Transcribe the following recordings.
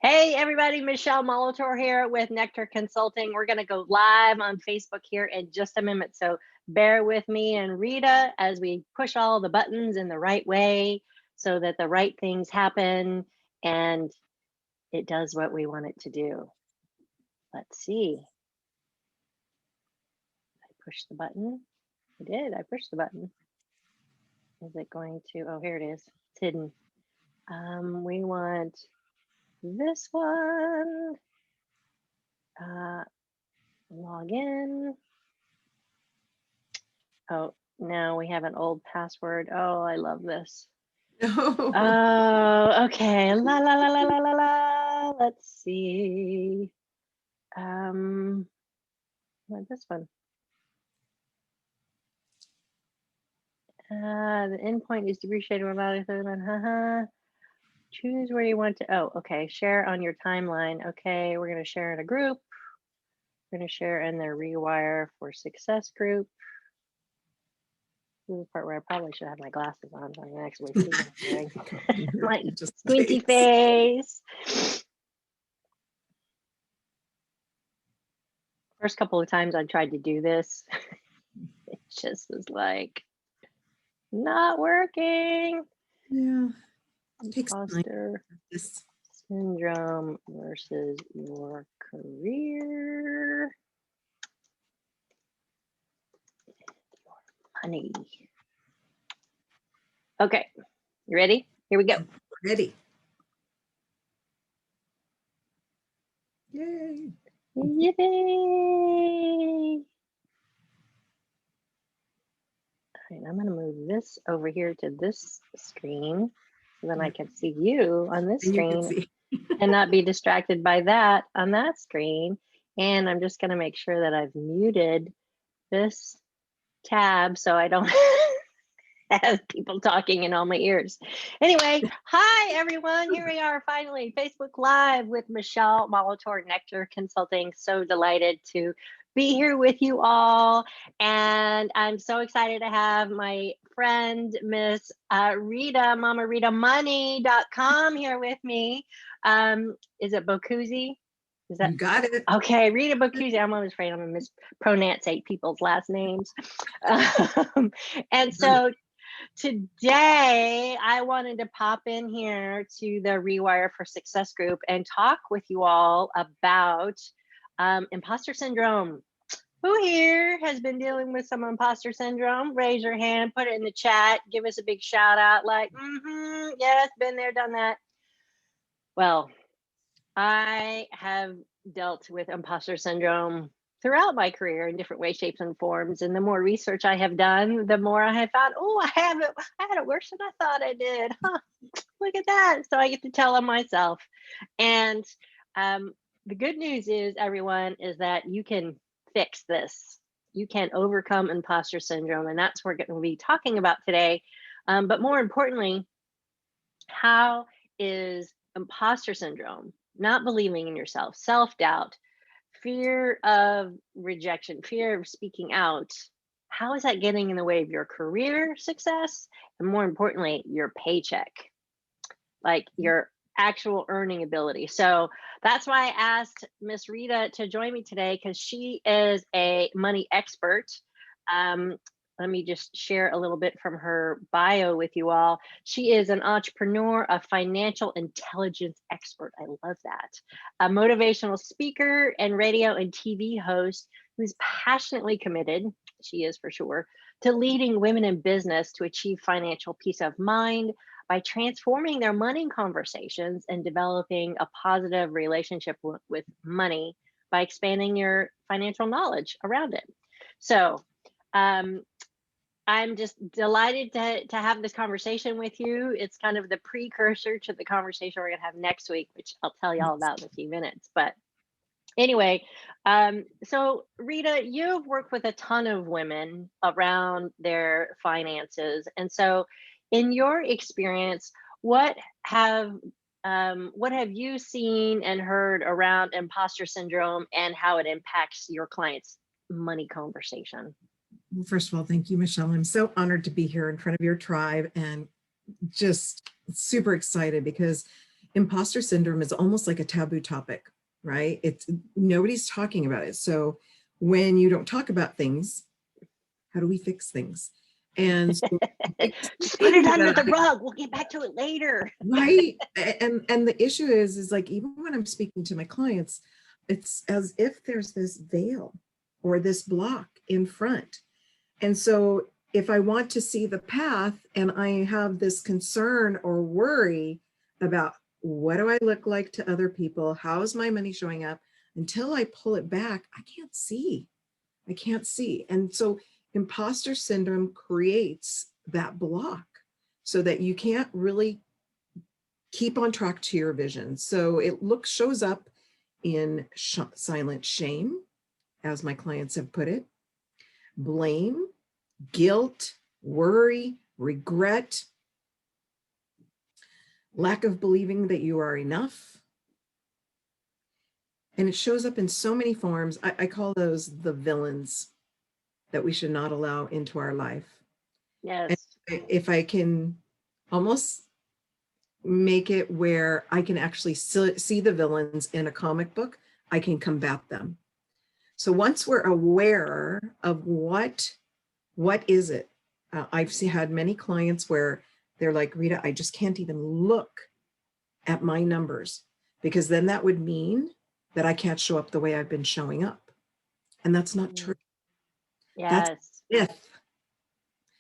Hey everybody, Michele Molitor here with Nectar Consulting. We're going to go live on Facebook here in just a minute. So bear with me and Rita as we push all the buttons in the right way so that the right things happen and it does what we want it to do. Let's see. I pushed the button. I did. I pushed the button. Is it going to? Oh, here it is. It's hidden. We want this one. Log in. Oh, now we have an old password. Oh, I love this. Oh, okay. La la la la la la la. Let's see. What this one? The endpoint is depreciated without a choose where you want to. Oh, okay. Share on your timeline. Okay, we're gonna share in a group. We're gonna share in the Rewire for Success group. This is the part where I probably should have my glasses on so I can actually see anything. My squinty face. First couple of times I tried to do this, it just was like not working. Yeah. Imposter syndrome versus your career. Your money. Okay, you ready? Here we go. Ready. Yay. Yippee! All right, I'm gonna move this over here to this screen so then I can see you on this screen and not be distracted by that on that screen. And I'm just gonna make sure that I've muted this tab so I don't have people talking in all my ears. Anyway, hi everyone. Here we are finally, Facebook Live with Michele Molitor, Nectar Consulting. So delighted to be here with you all. And I'm so excited to have my friend, Miss Rita, MamaRitaMoney.com here with me. Is it Bokuzi? Is that, you got it? Okay, Rita Bokuzi. I'm always afraid I'm gonna mispronounce people's last names. And so today I wanted to pop in here to the Rewire for Success group and talk with you all about imposter syndrome. Who here has been dealing with some imposter syndrome? Raise your hand, put it in the chat, give us a big shout out like, yes, been there, done that. Well, I have dealt with imposter syndrome throughout my career in different ways, shapes, and forms. And the more research I have done, the more I have found, oh, I had it worse than I thought I did. Huh, look at that. So I get to tell on myself. And the good news is, everyone, is that you can fix this. You can overcome imposter syndrome. And that's what we're going to be talking about today. But more importantly, how is imposter syndrome, not believing in yourself, self-doubt, fear of rejection, fear of speaking out, how is that getting in the way of your career success? And more importantly, your paycheck, like your actual earning ability. So that's why I asked Miss Rita to join me today, because she is a money expert. Let me just share a little bit from her bio with you all. She is an entrepreneur, a financial intelligence expert. I love that. A motivational speaker and radio and TV host who's passionately committed, she is for sure, to leading women in business to achieve financial peace of mind by transforming their money conversations and developing a positive relationship with money by expanding your financial knowledge around it. So, I'm just delighted to have this conversation with you. It's kind of the precursor to the conversation we're going to have next week, which I'll tell you all about in a few minutes. But anyway, so Rita, you've worked with a ton of women around their finances. And so in your experience, what have you seen and heard around imposter syndrome and how it impacts your clients' money conversation? Well, first of all, thank you, Michele. I'm so honored to be here in front of your tribe and just super excited because, imposter syndrome is almost like a taboo topic, right? It's nobody's talking about it. So when you don't talk about things, how do we fix things? And so Just put it under the rug. We'll get back to it later. right. And the issue is like, even when I'm speaking to my clients, it's as if there's this veil or this block in front. And so if I want to see the path and I have this concern or worry about what do I look like to other people? How is my money showing up? Until I pull it back, I can't see. I can't see. And so imposter syndrome creates that block so that you can't really keep on track to your vision. So it shows up in silent shame, as my clients have put it, blame, guilt, worry, regret, lack of believing that you are enough. And it shows up in so many forms. I call those the villains that we should not allow into our life. Yes. And if I can almost make it where I can actually see the villains in a comic book, I can combat them. So once we're aware of what is it, I've had many clients where they're like, Rita, I just can't even look at my numbers, because then that would mean that I can't show up the way I've been showing up. And that's not true. Yes. That's myth.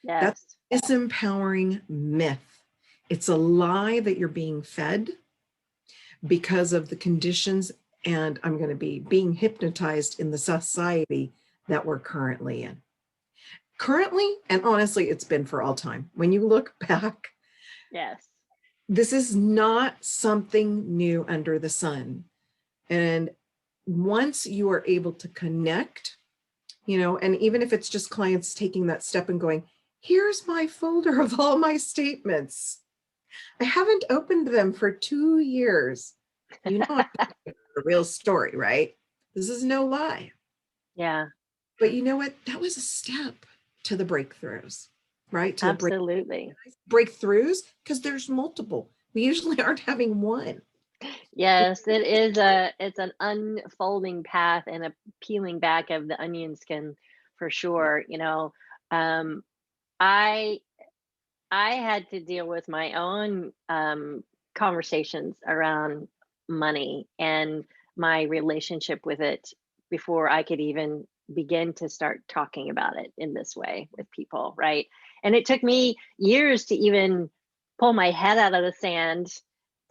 Yes. That's disempowering myth. It's a lie that you're being fed because of the conditions, and I'm going to be being hypnotized in the society that we're currently in. Currently, and honestly, it's been for all time. When you look back, yes, this is not something new under the sun. And once you are able to connect, and even if it's just clients taking that step and going, here's my folder of all my statements. I haven't opened them for 2 years. I'm a real story, right? This is no lie. Yeah. But you know what? That was a step to the breakthroughs, right? Absolutely. Breakthroughs, because there's multiple. We usually aren't having one. Yes, it's an unfolding path and a peeling back of the onion skin for sure. I had to deal with my own conversations around money and my relationship with it before I could even begin to start talking about it in this way with people, right? And it took me years to even pull my head out of the sand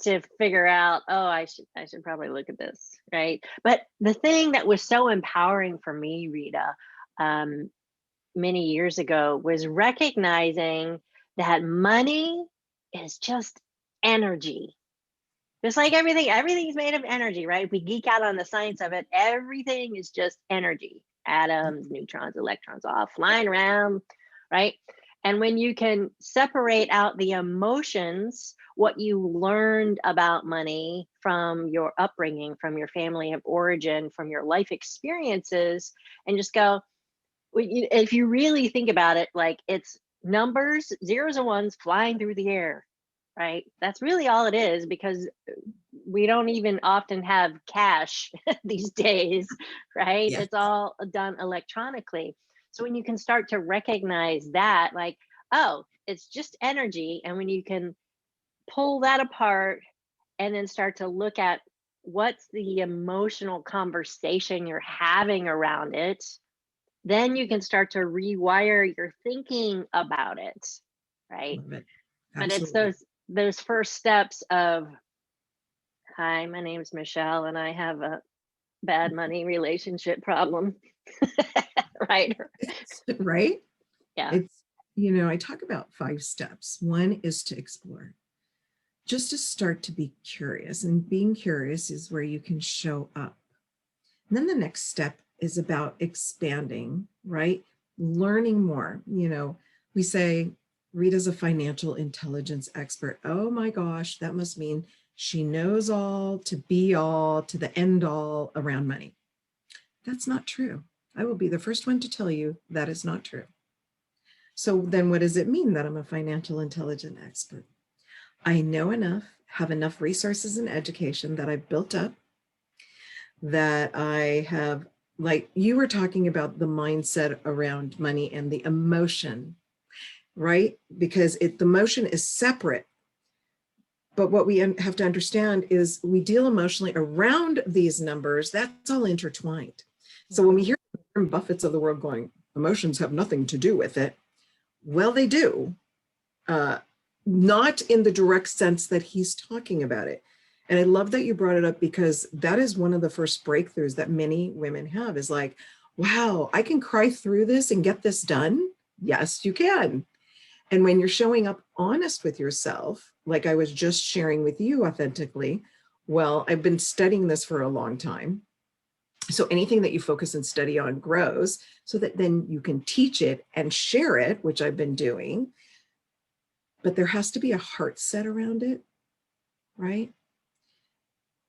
to figure out, oh, I should probably look at this, right? But the thing that was so empowering for me, Rita, many years ago, was recognizing that money is just energy. Just like everything's made of energy, right? If we geek out on the science of it, everything is just energy. Atoms, neutrons, electrons, all flying around, right? And when you can separate out the emotions, what you learned about money from your upbringing, from your family of origin, from your life experiences, and just go, if you really think about it, like it's numbers, zeros and ones flying through the air, right? That's really all it is, because we don't even often have cash these days, right? Yes. It's all done electronically. So when you can start to recognize that, like, oh, it's just energy. And when you can pull that apart and then start to look at what's the emotional conversation you're having around it, then you can start to rewire your thinking about it, right? Love it. But it's Absolutely. those first steps of, hi, my name's Michelle and I have a bad money relationship problem. Right? Right? Yeah. It's, I talk about 5 steps. One is to explore, just to start to be curious. And being curious is where you can show up. And then the next step is about expanding, right? Learning more. We say Rita's a financial intelligence expert. Oh my gosh, that must mean she knows all to be all to the end all around money. That's not true. I will be the first one to tell you that is not true. So then what does it mean that I'm a financial intelligence expert? I know enough, have enough resources and education that I've built up, that I have, like you were talking about the mindset around money and the emotion, right? Because the emotion is separate. But what we have to understand is we deal emotionally around these numbers. That's all intertwined. So when we hear Warren Buffett's of the world going, emotions have nothing to do with it. Well, they do. Not in the direct sense that he's talking about it. And I love that you brought it up, because that is one of the first breakthroughs that many women have, is like, wow, I can cry through this and get this done. Yes, you can. And when you're showing up honest with yourself, like I was just sharing with you authentically, well, I've been studying this for a long time. So anything that you focus and study on grows, so that then you can teach it and share it, which I've been doing. But there has to be a heart set around it, right?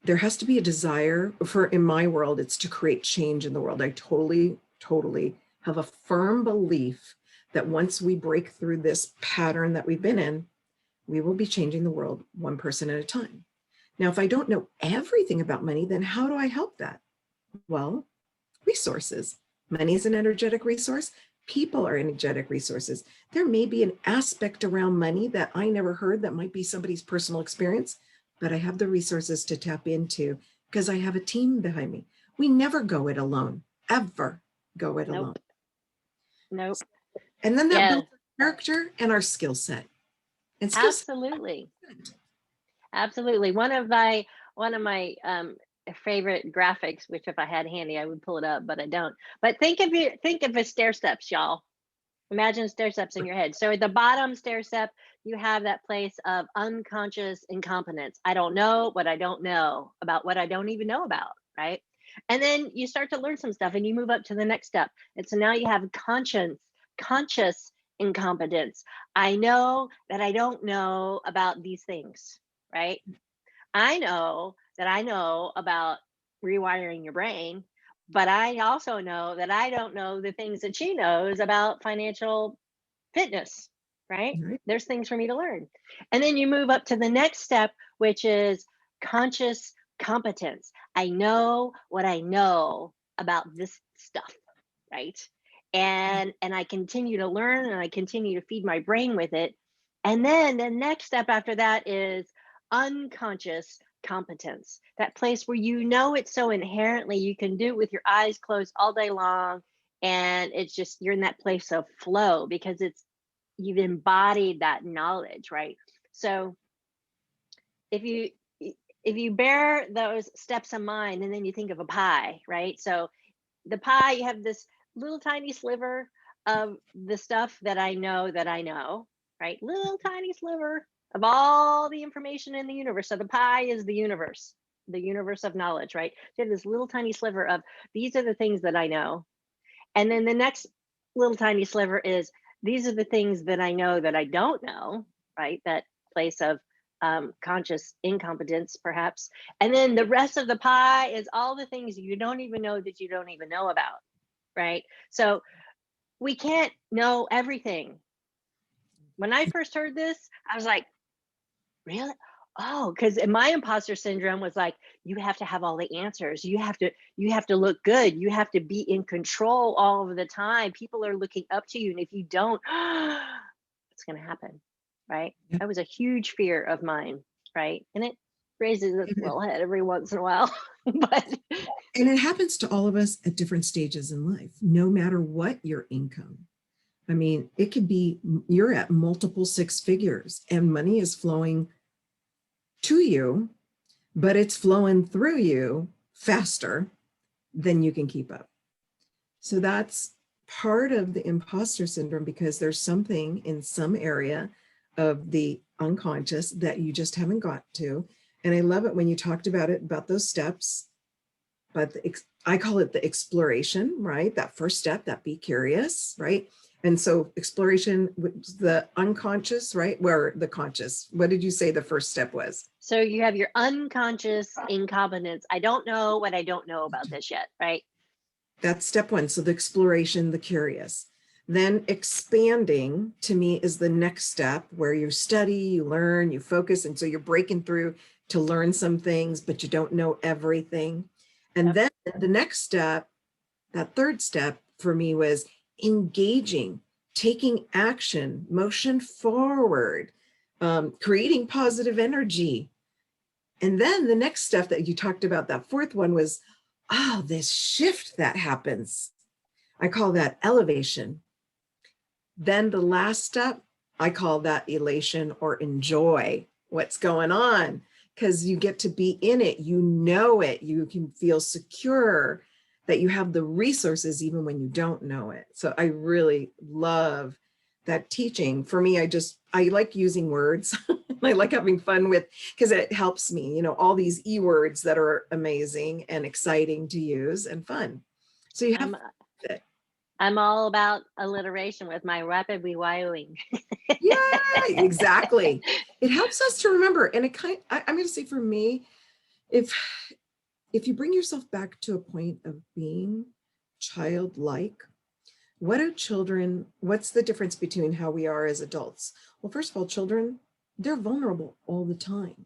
There has to be a desire for, in my world, it's to create change in the world. I totally, totally have a firm belief that once we break through this pattern that we've been in, we will be changing the world one person at a time. Now, if I don't know everything about money, then how do I help that? Well, resources. Money is an energetic resource. People are energetic resources. There may be an aspect around money that I never heard that might be somebody's personal experience, but I have the resources to tap into because I have a team behind me. We never go it alone, ever go it alone. Nope. And then that Yeah, builds our character and our skill set. And skill set. absolutely. Absolutely. One of my favorite graphics, which if I had handy, I would pull it up, but I don't. But think of a stair steps, y'all. Imagine stair steps in your head. So at the bottom stair step, you have that place of unconscious incompetence. I don't know what I don't know about what I don't even know about, right? And then you start to learn some stuff and you move up to the next step. And so now you have conscious incompetence. I know that I don't know about these things, right? I know that I know about rewiring your brain, but I also know that I don't know the things that she knows about financial fitness, right? Right? There's things for me to learn. And then you move up to the next step, which is conscious competence. I know what I know about this stuff, right? And I continue to learn and I continue to feed my brain with it. And then the next step after that is unconscious competence, that place where you know it so inherently you can do it with your eyes closed all day long, and it's just you're in that place of flow because you've embodied that knowledge, right? So if you if you bear those steps in mind and then you think of a pie, right? So the pie, you have this little tiny sliver of the stuff that I know, right? Little tiny sliver of all the information in the universe. So the pie is the universe of knowledge, right? So you have this little tiny sliver of these are the things that I know. And then the next little tiny sliver is these are the things that I know that I don't know, right? That place of conscious incompetence, perhaps. And then the rest of the pie is all the things you don't even know that you don't even know about, right? So we can't know everything. When I first heard this, I was like, really? Oh, because my imposter syndrome was like, you have to have all the answers. You have to look good. You have to be in control all of the time. People are looking up to you. And if you don't, what's gonna happen? Right? Yeah. That was a huge fear of mine, right? And it raises its little head every once in a while. But And it happens to all of us at different stages in life, no matter what your income. I mean, it could be you're at multiple six figures and money is flowing to you, but it's flowing through you faster than you can keep up. So that's part of the imposter syndrome, because there's something in some area of the unconscious that you just haven't got to. And I love it when you talked about it, about those steps, but I call it the exploration, right? That first step, that be curious, right? And so exploration was the unconscious, right? Where the conscious, what did you say the first step was? so you have your unconscious incompetence. I don't know what I don't know about this yet, right? That's step one. So the exploration, the curious. Then expanding to me is the next step, where you study, you learn, you focus. And so you're breaking through to learn some things, but you don't know everything. And Yep. then the next step, that third step for me, was engaging, taking action, motion forward, creating positive energy. And then the next step that you talked about, that fourth one, was, oh, this shift that happens. I call that elevation. Then the last step, I call that elation, or enjoy what's going on, because you get to be in it. You know it. You can feel secure that you have the resources even when you don't know it. So I really love that teaching. For me, I like using words. I like having fun with, because it helps me, you know, all these E words that are amazing and exciting to use and fun. So you have it. I'm all about alliteration with my rapid rewiring. Yeah, exactly. It helps us to remember. And I'm going to say, for me, if you bring yourself back to a point of being childlike, what's the difference between how we are as adults? Well, first of all, children, they're vulnerable all the time,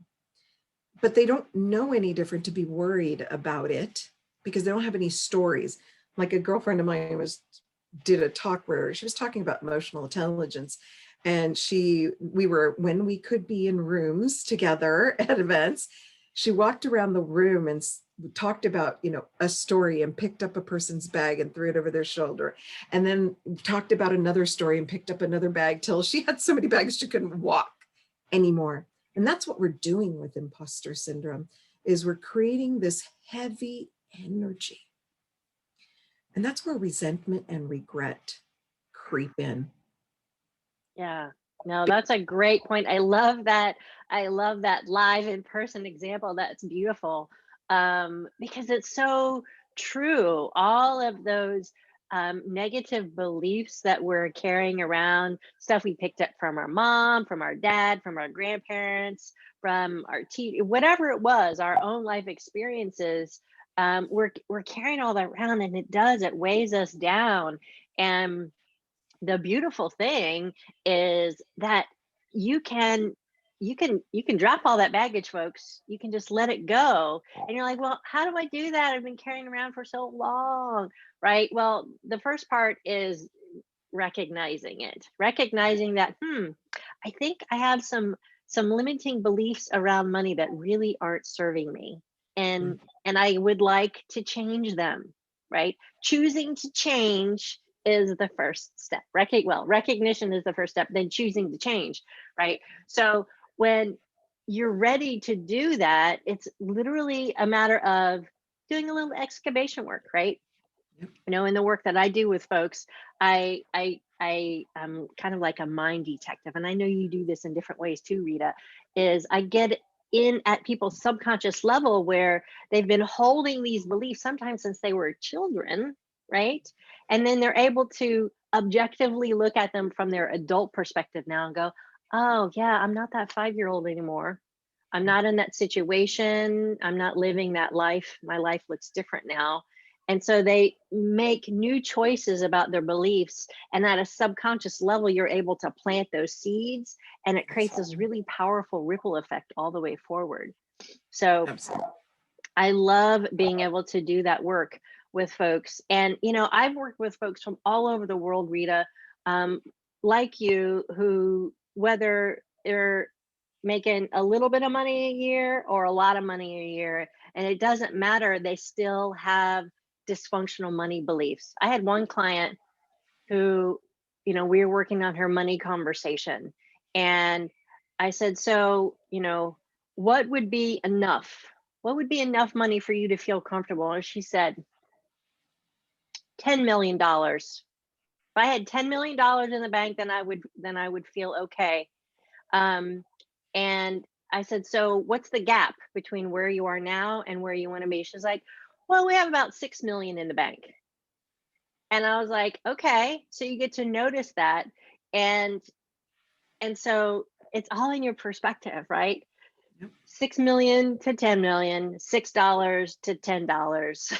but they don't know any different to be worried about it, because they don't have any stories. Like, a girlfriend of mine did a talk where she was talking about emotional intelligence, and when we could be in rooms together at events, she walked around the room and talked about, you know, a story, and picked up a person's bag and threw it over their shoulder, and then talked about another story and picked up another bag, till she had so many bags she couldn't walk anymore. And that's what we're doing with imposter syndrome, is we're creating this heavy energy. And that's where resentment and regret creep in. Yeah, no, that's a great point. I love that. I love that live in person example. That's beautiful. Because it's so true. All of those negative beliefs that we're carrying around, stuff we picked up from our mom, from our dad, from our grandparents, from our whatever it was, our own life experiences. We're carrying all that around, and it weighs us down. And the beautiful thing is that you can you can drop all that baggage, folks. You can just let it go. And you're like, well, how do I do that? I've been carrying around for so long, right? Well, the first part is recognizing that, I think I have some limiting beliefs around money that really aren't serving me, and I would like to change them, right? Choosing to change is the first step. Recognition is the first step, then choosing to change, right? So when you're ready to do that, it's literally a matter of doing a little excavation work, right? Yep. You know, in the work that I do with folks, I am kind of like a mind detective, and I know you do this in different ways too, Rita. Is I get in at people's subconscious level, where they've been holding these beliefs sometimes since they were children, right? And then they're able to objectively look at them from their adult perspective now and go, oh yeah, I'm not that 5-year-old anymore. I'm not in that situation. I'm not living that life. My life looks different now. And so they make new choices about their beliefs. And at a subconscious level, you're able to plant those seeds, and it creates this really powerful ripple effect all the way forward. So Absolutely. I love being able to do that work with folks. And, you know, I've worked with folks from all over the world, Rita, um, like you, who, whether they're making a little bit of money a year or a lot of money a year, and it doesn't matter, they still have dysfunctional money beliefs. I had one client who, you know, we were working on her money conversation, and I said, so, you know, what would be enough? What would be enough money for you to feel comfortable? And she said, $10 million. If I had $10 million in the bank, then I would feel okay. Um, and I said, so what's the gap between where you are now and where you want to be? She's like, well, we have about 6 million in the bank. And I was like, okay, so you get to notice that. And so it's all in your perspective, right? Yep. 6 million to 10 million, $6 to $10,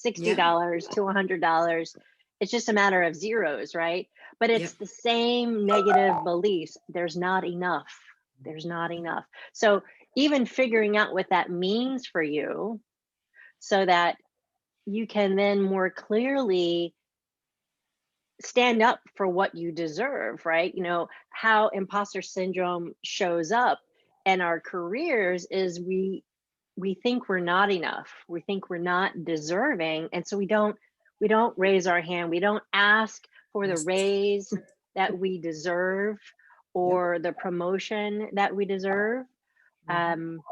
Yeah. $60 to $100. It's just a matter of zeros, right? but Yep. it's the same negative beliefs. There's not enough. There's not enough. So even figuring out what that means for you so that you can then more clearly stand up for what you deserve, right? You know, how imposter syndrome shows up in our careers is we think we're not enough. We think we're not deserving, and so we don't raise our hand. We don't ask for the Yes. raise that we deserve Yep. or the promotion that we deserve. Mhm. Um,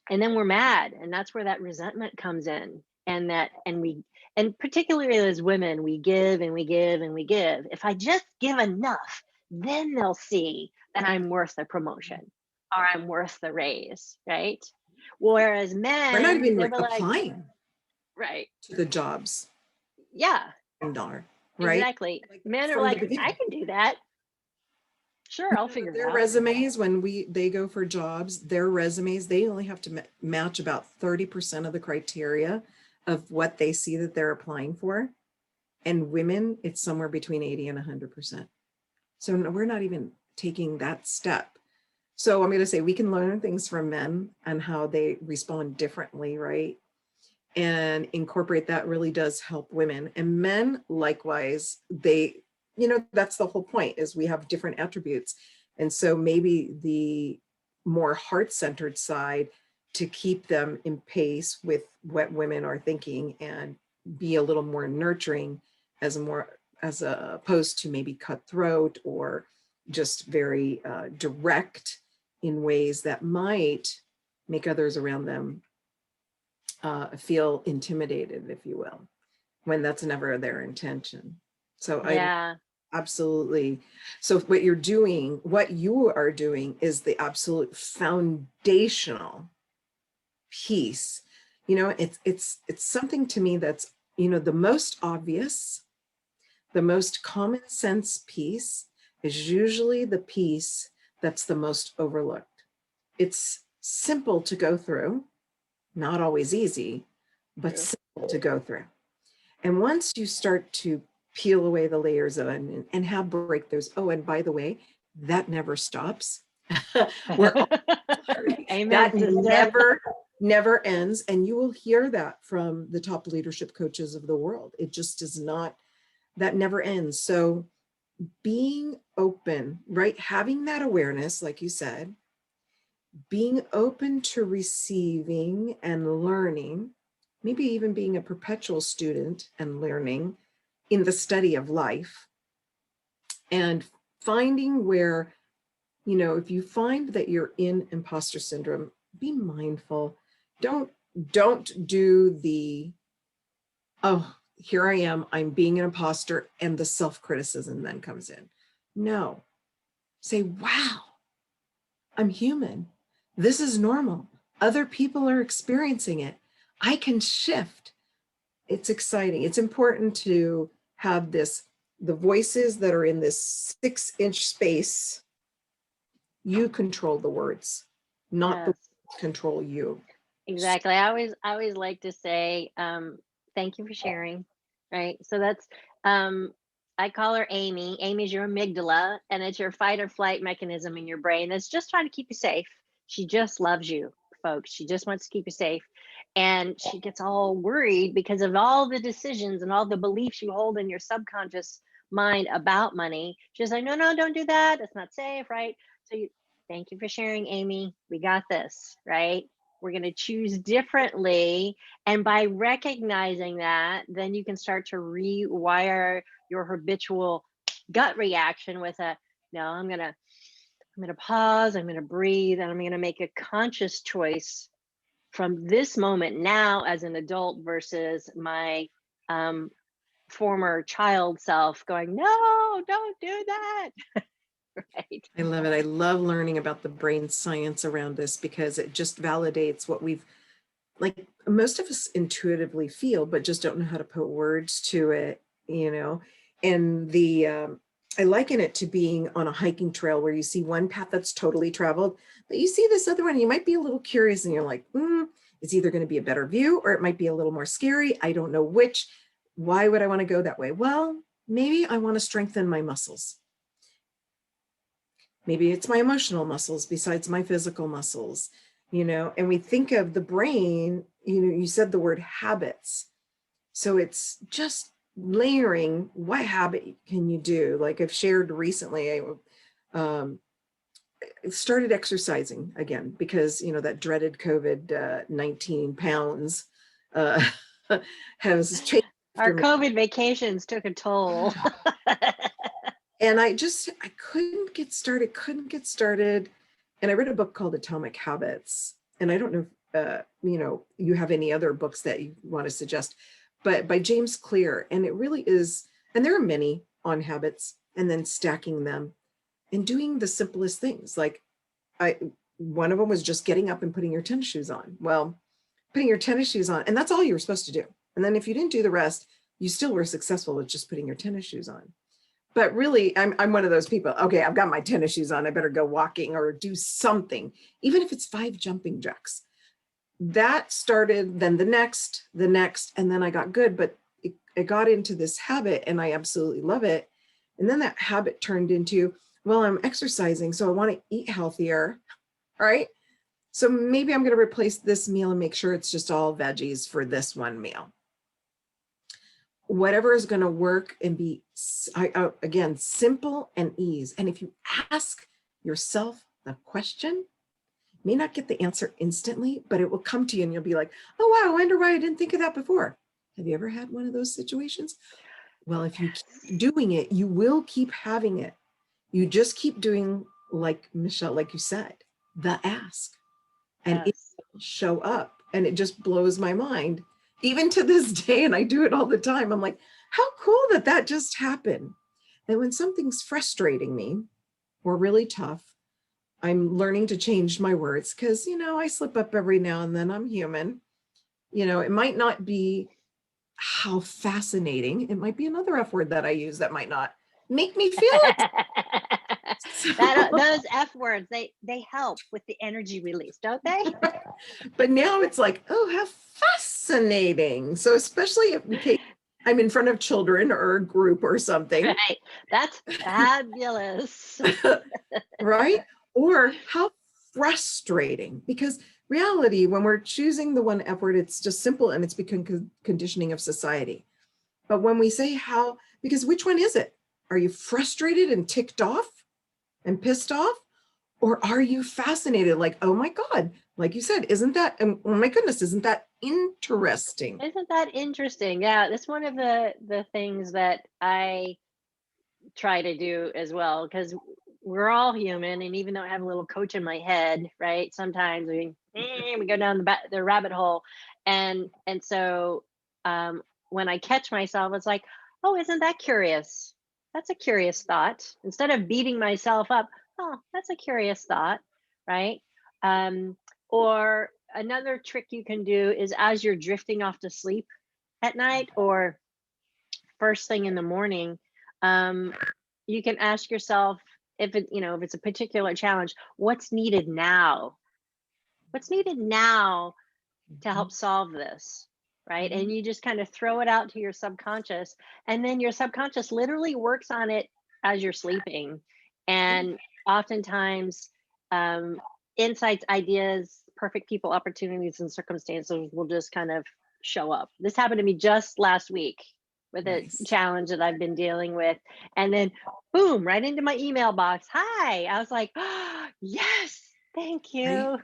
and then we're mad, and that's where that resentment comes in. And particularly as women, we give and we give and we give. If I just give enough, then they'll see that I'm worth the promotion or I'm worth the raise, right? Whereas We're not men, even they like were like, applying right, to the jobs yeah, and are, right? exactly. Like Men are from the like, I beginning. can do that. Sure, I'll You know, figure it their out. resumes, when they go for jobs, their resumes, they only have to match about 30% of the criteria of what they see that they're applying for. And women, it's somewhere between 80 and 100%. So we're not even taking that step. So I'm going to say we can learn things from men and how they respond differently, right? And incorporate that really does help women. And men, likewise, they, you know, that's the whole point, is we have different attributes. And so maybe the more heart-centered side, to keep them in pace with what women are thinking and be a little more nurturing, as opposed to maybe cutthroat or just very direct in ways that might make others around them feel intimidated, if you will, when that's never their intention. So I Yeah, absolutely. So what you are doing is the absolute foundational piece. You know, it's something to me that's, you know, the most obvious, the most common sense piece is usually the piece that's the most overlooked. It's simple to go through, not always easy, but true. simple to go through. And once you start to peel away the layers of it and have breakthroughs, oh, and by the way, that never stops. We're all sorry. Amen, That sister. never ends. And you will hear that from the top leadership coaches of the world. It just does not, that never ends. So being open, right? Having that awareness, like you said, being open to receiving and learning, maybe even being a perpetual student and learning in the study of life, and finding where, you know, if you find that you're in imposter syndrome, be mindful. Don't do the, oh, here I am, I'm being an imposter, and the self-criticism then comes in. No, say, wow, I'm human. This is normal. Other people are experiencing it. I can shift. It's exciting. It's important to have this, the voices that are in this 6-inch space, you control the words, not the Yes. words control you. Exactly. I always like to say, thank you for sharing. Right. So that's I call her Amy. Amy's your amygdala, and it's your fight or flight mechanism in your brain that's just trying to keep you safe. She just loves you, folks. She just wants to keep you safe. And she gets all worried because of all the decisions and all the beliefs you hold in your subconscious mind about money. She's like, no, no, don't do that. That's not safe, right? So thank you for sharing, Amy. We got this, right? We're going to choose differently. And by recognizing that, then you can start to rewire your habitual gut reaction with a, no, I'm going to pause, I'm going to breathe, and I'm going to make a conscious choice from this moment now as an adult versus my um, former child self going, no, don't do that. Right. I love it. I love learning about the brain science around this, because it just validates what we've, like, most of us intuitively feel, but just don't know how to put words to it, you know. And I liken it to being on a hiking trail where you see one path that's totally traveled, but you see this other one, and you might be a little curious, and you're like, it's either going to be a better view or it might be a little more scary. I don't know which. Why would I want to go that way? Well, maybe I want to strengthen my muscles. Maybe it's my emotional muscles besides my physical muscles, and we think of the brain, you said the word habits. So it's just layering, what habit can you do? Like I've shared recently, I started exercising again because, that dreaded COVID-19 pounds has changed. Our COVID vacations took a toll. And I couldn't get started. And I read a book called Atomic Habits. And I don't know if, you have any other books that you want to suggest, but by James Clear. And it really is, and there are many on habits, and then stacking them and doing the simplest things. Like one of them was just getting up and putting your tennis shoes on. Well, putting your tennis shoes on, and that's all you were supposed to do. And then if you didn't do the rest, you still were successful with just putting your tennis shoes on. But really, I'm one of those people, okay, I've got my tennis shoes on, I better go walking or do something, even if it's 5 jumping jacks. That started, then the next, and then I got good, but it got into this habit and I absolutely love it. And then that habit turned into, well, I'm exercising, so I want to eat healthier, right? So maybe I'm going to replace this meal and make sure it's just all veggies for this one meal. Whatever is going to work and be, again, simple and ease. And if you ask yourself the question, you may not get the answer instantly, but it will come to you and you'll be like, oh, wow, I wonder why I didn't think of that before. Have you ever had one of those situations? Well, if you keep doing it, you will keep having it. You just keep doing, like Michele, like you said, the ask, and it will show up. And it just blows my mind. Even to this day, and I do it all the time, I'm like, how cool that just happened. And when something's frustrating me or really tough, I'm learning to change my words because, I slip up every now and then. I'm human. It might not be how fascinating. It might be another F word that I use that might not make me feel it. Those F words, they help with the energy release, don't they? But now it's like, oh, how fascinating. So especially if I'm in front of children or a group or something. Right. That's fabulous. Right? Or how frustrating, because reality, when we're choosing the one F word, it's just simple and it's become conditioning of society. But when we say how, because which one is it? Are you frustrated and ticked off and pissed off? Or are you fascinated? Like, oh my God, like you said, isn't that, oh my goodness, isn't that interesting? Isn't that interesting? Yeah, that's one of the things that I try to do as well, because we're all human. And even though I have a little coach in my head, right, sometimes we go down the rabbit hole. And so when I catch myself, it's like, oh, isn't that curious? That's a curious thought. Instead of beating myself up, oh, that's a curious thought, right? Or another trick you can do is, as you're drifting off to sleep at night or first thing in the morning, you can ask yourself, if it's a particular challenge, what's needed now? What's needed now to help solve this? Right. And you just kind of throw it out to your subconscious, and then your subconscious literally works on it as you're sleeping. And oftentimes, insights, ideas, perfect people, opportunities, and circumstances will just kind of show up. This happened to me just last week with a challenge that I've been dealing with. And then boom, right into my email box. Hi. I was like, oh, yes. Thank you.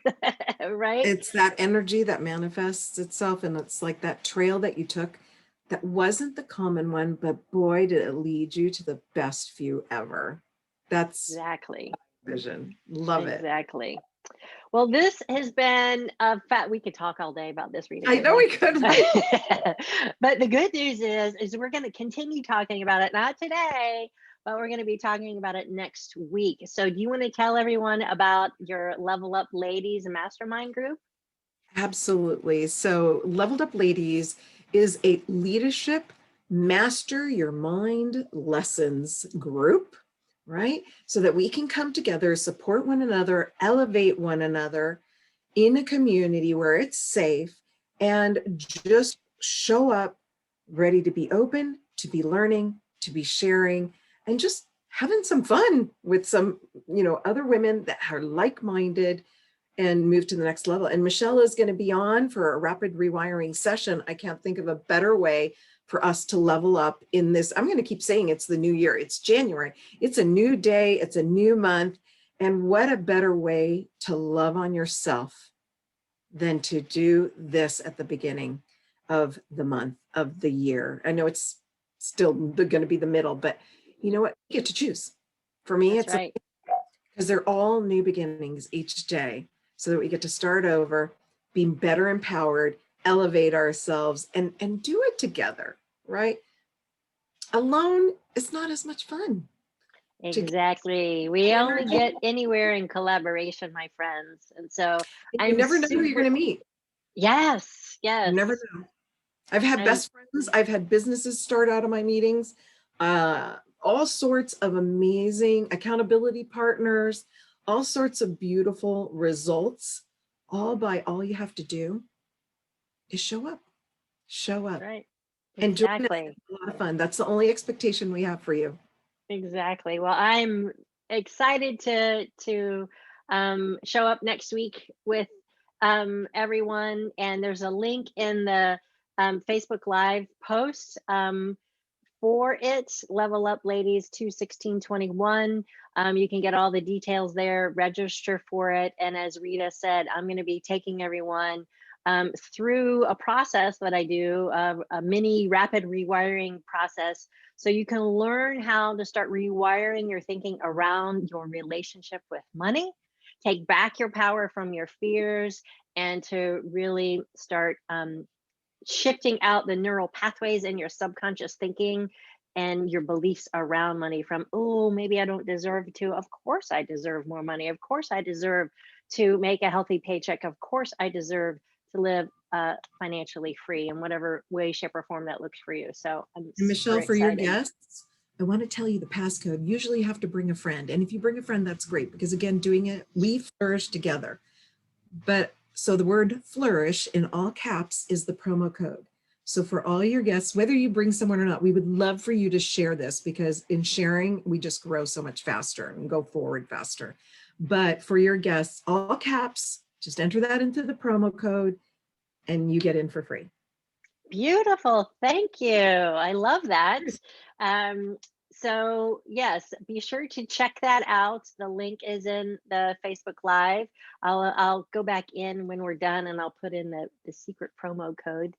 Right. It's that energy that manifests itself. And it's like that trail that you took that wasn't the common one, but boy, did it lead you to the best view ever. That's exactly vision. Love it. Exactly. Well, this has been a we could talk all day about this reading. I know we could. But the good news is we're going to continue talking about it, not today, but we're going to be talking about it next week. So do you want to tell everyone about your Level Up Ladies Mastermind group? Absolutely. So Leveled Up Ladies is a leadership master your mind lessons group, right? So that we can come together, support one another, elevate one another in a community where it's safe, and just show up ready to be open, to be learning, to be sharing and just having some fun with some, other women that are like-minded and move to the next level. And Michele is going to be on for a rapid rewiring session. I can't think of a better way for us to level up in this. I'm going to keep saying it's the new year. It's January. It's a new day. It's a new month. And what a better way to love on yourself than to do this at the beginning of the month, of the year. I know it's still going to be the middle, but you know what? You get to choose. For me, That's it's right. because they're all new beginnings each day, so that we get to start over, being better empowered, elevate ourselves, and do it together, right? Alone is not as much fun. Exactly. We only get anywhere in collaboration, my friends. And so You I'm never know who you're super, going to meet. yes, You yes. never know. I've had I'm best friends. I've had businesses start out of my meetings. All sorts of amazing accountability partners, all sorts of beautiful results, all you have to do is show up, right. and join us. Exactly. It's a lot of fun. That's the only expectation we have for you. Exactly. Well, I'm excited to show up next week with everyone. And there's a link in the Facebook Live post for it. Level Up Ladies 21621. You can get all the details there, register for it. And as Rita said, I'm going to be taking everyone through a process that I do, a mini rapid rewiring process. So you can learn how to start rewiring your thinking around your relationship with money, take back your power from your fears, and to really start shifting out the neural pathways in your subconscious thinking and your beliefs around money from, oh, maybe I don't deserve to. Of course, I deserve more money. Of course, I deserve to make a healthy paycheck. Of course, I deserve to live financially free in whatever way, shape, or form that looks for you. So I'm And super Michele, for your excited. guests, I want to tell you the passcode. Usually you have to bring a friend. And if you bring a friend, that's great, because again, doing it, we flourish together. But so the word flourish in all caps is the promo code. So for all your guests, whether you bring someone or not, we would love for you to share this, because in sharing, we just grow so much faster and go forward faster. But for your guests, all caps, just enter that into the promo code and you get in for free. Beautiful. Thank you. I love that. Um, so yes, be sure to check that out. The link is in the Facebook Live. I'll go back in when we're done and I'll put in the secret promo code.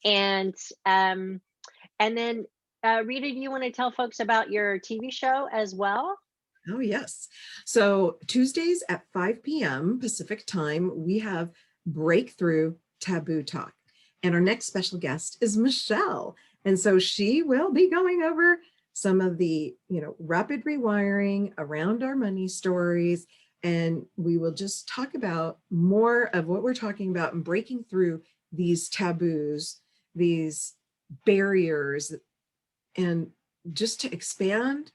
And then Rita, do you want to tell folks about your TV show as well? Oh, yes. So Tuesdays at 5 p.m. Pacific time, we have Breakthrough Taboo Talk. And our next special guest is Michele. And so she will be going over some of the, rapid rewiring around our money stories. And we will just talk about more of what we're talking about and breaking through these taboos, these barriers, and just to expand,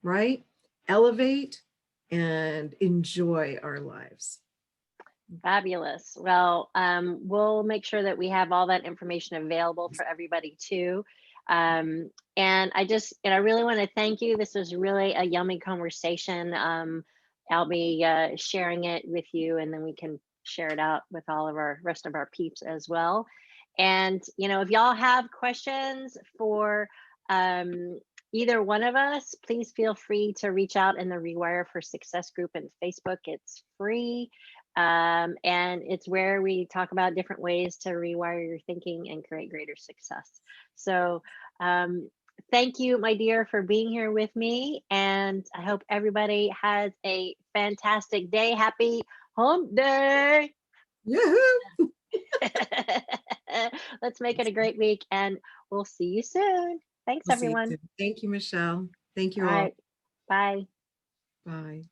right? Elevate and enjoy our lives. Fabulous. Well, we'll make sure that we have all that information available for everybody too. And I really want to thank you. This was really a yummy conversation. I'll be sharing it with you, and then we can share it out with all of our rest of our peeps as well. And if y'all have questions for either one of us, please feel free to reach out in the Rewire for Success group in Facebook. It's free. And it's where we talk about different ways to rewire your thinking and create greater success. So thank you, my dear, for being here with me. And I hope everybody has a fantastic day. Happy hump day. Yahoo! Let's make it a great week, and we'll see you soon. Thanks, We'll see you everyone. soon. Thank you, Michele. Thank you All all. right. Bye. Bye.